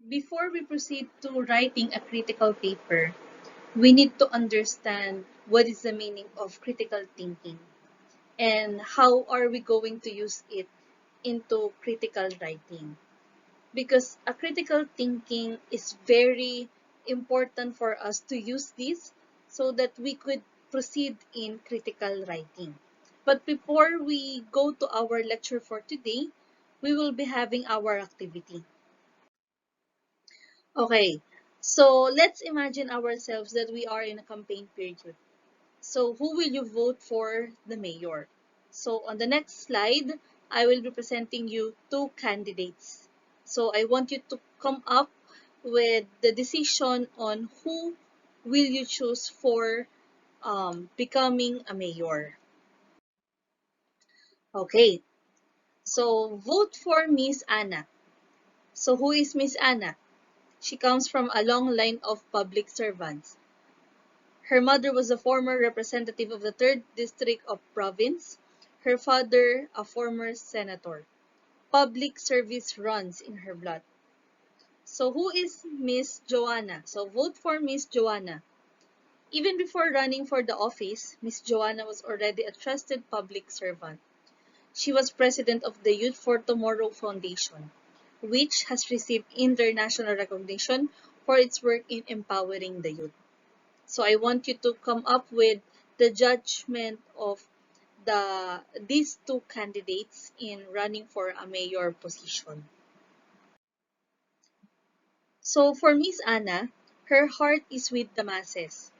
Before we proceed to writing a critical paper, we need to understand what is the meaning of critical thinking and how are we going to use it into critical writing. Because a critical thinking is very important for us to use this so that we could proceed in critical writing. But before we go to our lecture for today, we will be having our activity. Okay, so let's imagine ourselves that we are in a campaign period. So who will you vote for the mayor? So on the next slide, I will be presenting you two candidates. So I want you to come up with the decision on who will you choose for becoming a mayor. Okay, so vote for Miss Anna. So who is Miss Anna? She comes from a long line of public servants. Her mother was a former representative of the 3rd District of Province. Her father, a former senator. Public service runs in her blood. So who is Miss Joanna? So vote for Miss Joanna. Even before running for the office, Miss Joanna was already a trusted public servant. She was president of the Youth for Tomorrow Foundation, which has received international recognition for its work in empowering the youth. So I want you to come up with the judgment of these two candidates in running for a mayor position. So for Miss Anna, her heart is with the masses.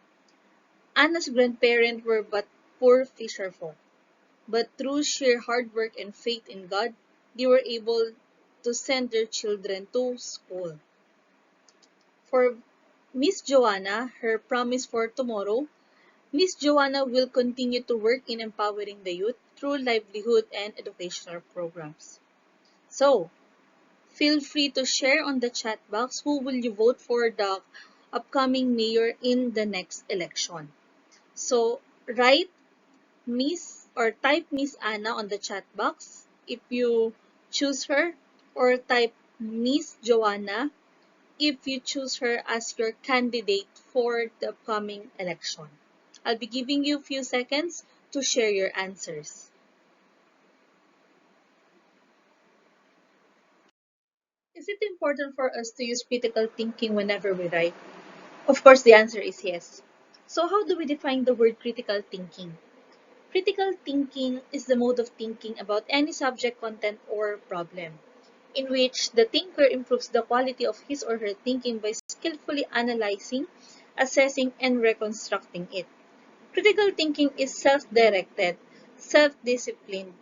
Anna's grandparents were but poor fisherfolk, but through sheer hard work and faith in God, they were able to send their children to school. For Miss Joanna, her promise for tomorrow, Miss Joanna will continue to work in empowering the youth through livelihood and educational programs. So, feel free to share on the chat box who will you vote for the upcoming mayor in the next election. So, write Miss or type Miss Anna on the chat box if you choose her, or type Miss Joanna if you choose her as your candidate for the upcoming election. I'll be giving you a few seconds to share your answers. Is it important for us to use critical thinking whenever we write? Of course, the answer is yes. So how do we define the word critical thinking? Critical thinking is the mode of thinking about any subject, content, or problem, in which the thinker improves the quality of his or her thinking by skillfully analyzing, assessing, and reconstructing it. Critical thinking is self-directed, self-disciplined,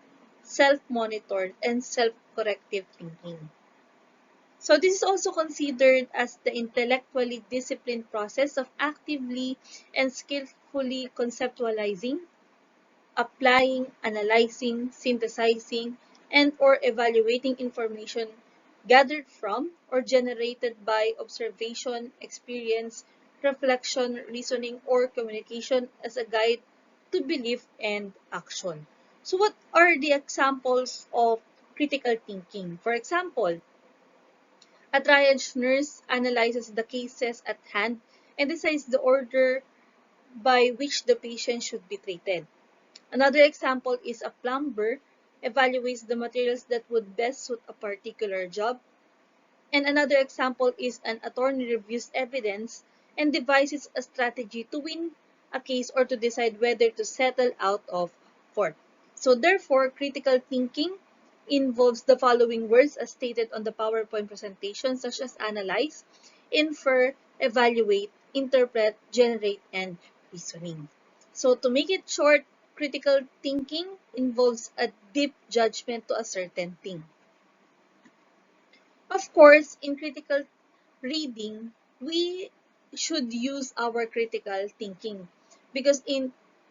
self-monitored, and self-corrective thinking. So this is also considered as the intellectually disciplined process of actively and skillfully conceptualizing, applying, analyzing, synthesizing, and or evaluating information gathered from or generated by observation, experience, reflection, reasoning, or communication as a guide to belief and action. So what are the examples of critical thinking? For example, a triage nurse analyzes the cases at hand and decides the order by which the patient should be treated. Another example is a plumber evaluates the materials that would best suit a particular job. And another example is an attorney reviews evidence and devises a strategy to win a case or to decide whether to settle out of court. So therefore, critical thinking involves the following words as stated on the PowerPoint presentation, such as analyze, infer, evaluate, interpret, generate, and reasoning. So to make it short, critical thinking involves a deep judgment to a certain thing. Of course, in critical reading, we should use our critical thinking because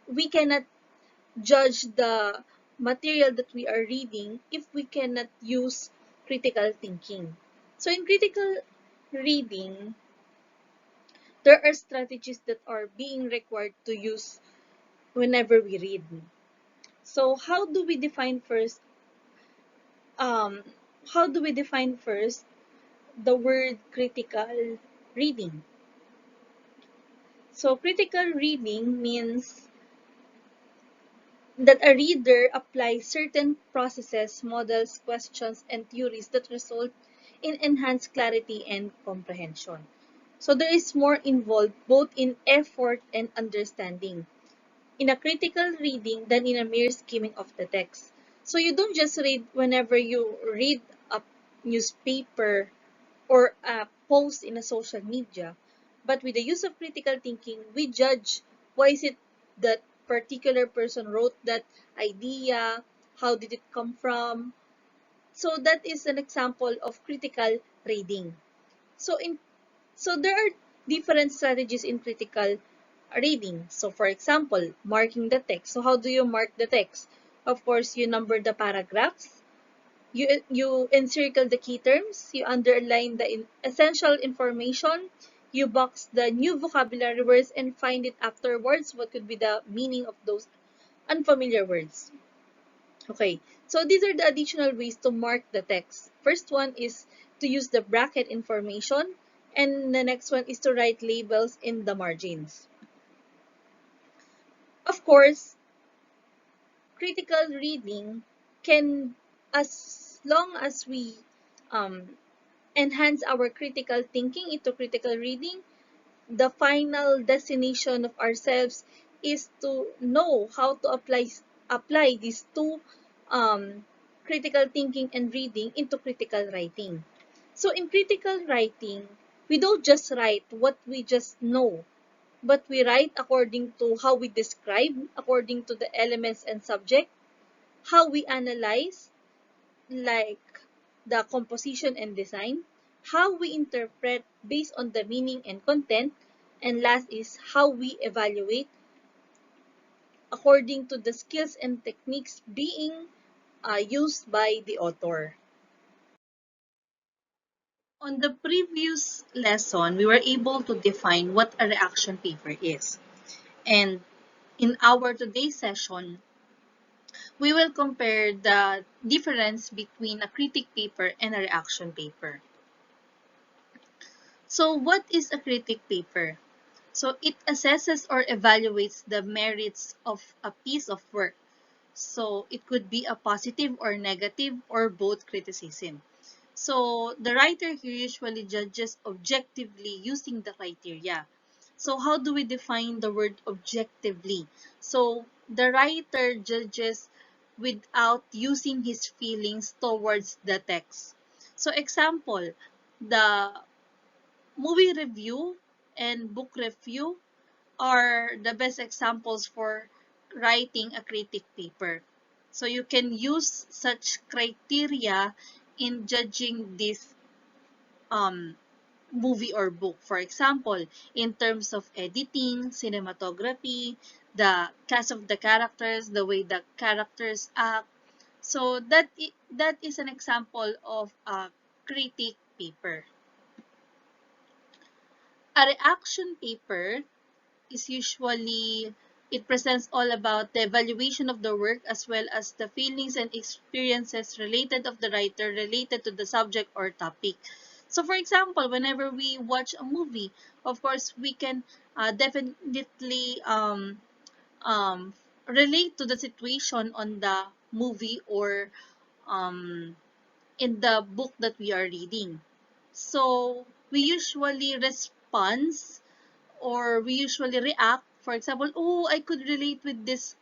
we cannot judge the material that we are reading if we cannot use critical thinking. So in critical reading, there are strategies that are being required to use whenever we read. So how do we define first um, how do we define first the word critical reading. So critical reading means that a reader applies certain processes, models, questions, and theories that result in enhanced clarity and comprehension. So there is more involved both in effort and understanding in a critical reading than in a mere skimming of the text. So you don't just read whenever you read a newspaper or a post in a social media, but with the use of critical thinking, we judge why is it that particular person wrote that idea, how did it come from. So that is an example of critical reading. So in so there are different strategies in critical reading. So for example, marking the text. So how do you mark the text? Of course, you number the paragraphs, you encircle the key terms, you underline the essential information, you box the new vocabulary words and find it afterwards what could be the meaning of those unfamiliar words. Okay, so these are the additional ways to mark the text. First one is to use the bracket information, and the next one is to write labels in the margins. Of course, critical reading can, as long as we um, enhance our critical thinking into critical reading, the final destination of ourselves is to know how to apply these two, um, critical thinking and reading, into critical writing. So in critical writing, we don't just write what we just know, but we write according to how we describe, according to the elements and subject, how we analyze, like the composition and design, how we interpret based on the meaning and content, and last is how we evaluate according to the skills and techniques being used by the author. On the previous lesson, we were able to define what a reaction paper is. And in our today's session, we will compare the difference between a critic paper and a reaction paper. So what is a critic paper? So it assesses or evaluates the merits of a piece of work. So it could be a positive or negative or both criticism. So the writer here usually judges objectively using the criteria. So how do we define the word objectively? So the writer judges without using his feelings towards the text. So example, the movie review and book review are the best examples for writing a critic paper. So you can use such criteria in judging this um, movie or book. For example, in terms of editing, cinematography, the cast of the characters, the way the characters act. So that is an example of a critic paper. A reaction paper is usually, it presents all about the evaluation of the work as well as the feelings and experiences related of the writer related to the subject or topic. So for example, whenever we watch a movie, of course we can definitely um, relate to the situation on the movie or um, in the book that we are reading. So we usually respond or we usually react. For example, oh, I could relate with this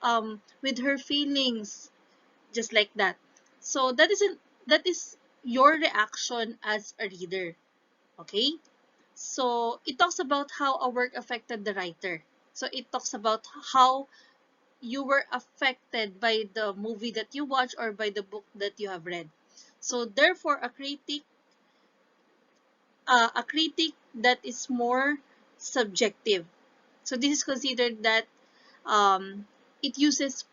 with her feelings, just like that. So that is your reaction as a reader. Okay? So it talks about how a work affected the writer. So it talks about how you were affected by the movie that you watch or by the book that you have read. So therefore a critic that is more subjective. So this is considered that it uses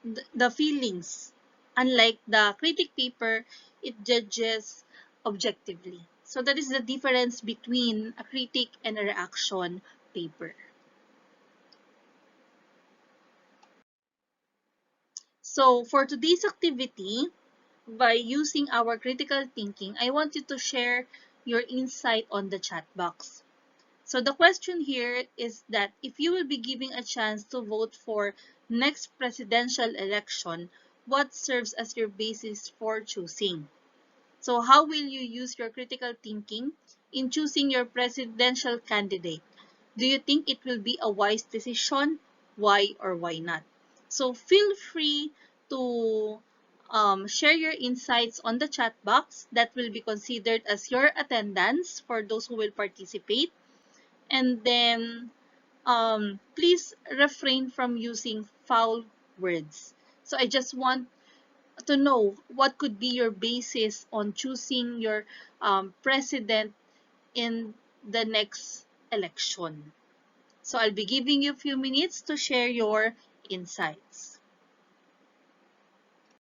the feelings. Unlike the critic paper, it judges objectively. So that is the difference between a critic and a reaction paper. So for today's activity, by using our critical thinking, I want you to share your insight on the chat box. So the question here is that if you will be giving a chance to vote for next presidential election, what serves as your basis for choosing? So how will you use your critical thinking in choosing your presidential candidate? Do you think it will be a wise decision? Why or why not? So feel free to share your insights on the chat box. That will be considered as your attendance for those who will participate. And then please refrain from using foul words. So I just want to know what could be your basis on choosing your president in the next election. So I'll be giving you a few minutes to share your insights.